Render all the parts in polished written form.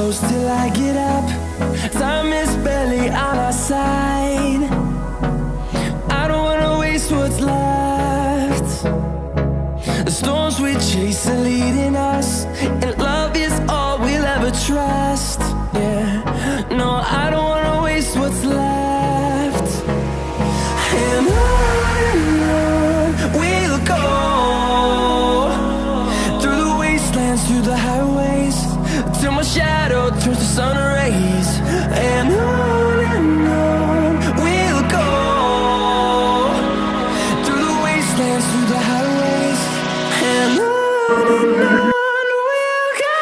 close till I get up. Time is barely on our side. I don't wanna waste what's left. The storms we chase are leading us, and love is all we'll ever trust. Yeah, no, I don't wanna waste what's left. And on we'll go, through the wastelands, through the highways, till my shadow turns to sun rays. And on we'll go, through the wastelands, through the highways, and on we'll go.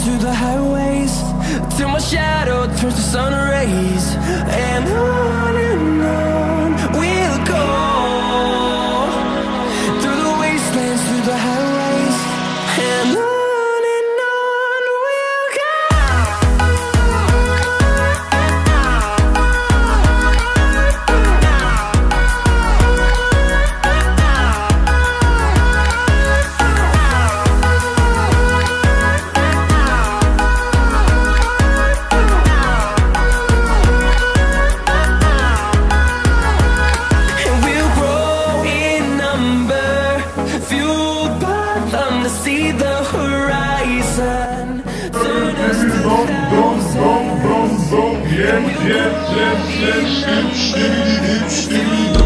Through the highways, till my shadow turns to sun rays. And on we'll go, through the wastelands, through the highways, and on we'll go. See the horizon, turn us to thousands.